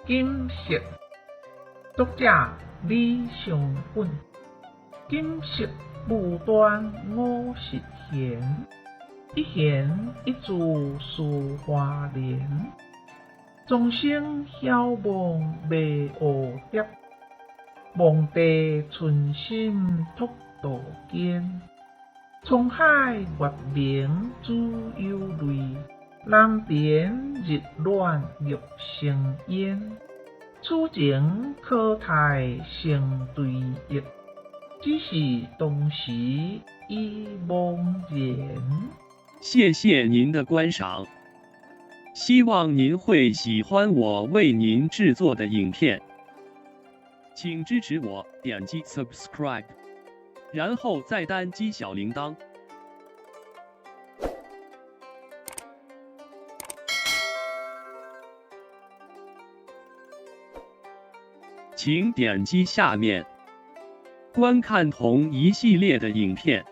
金色，作者李尚本。金色不断五十弦，一弦一柱数华年。众生晓望未学蝶，望地存心托道间。沧海月明珠有泪，人间日暖玉成烟。此情可待成对弈，只是当时已茫然。谢谢您的观赏，希望您会喜欢我为您制作的影片，请支持我，点击 subscribe， 然后再单击小铃铛。请点击下面观看同一系列的影片。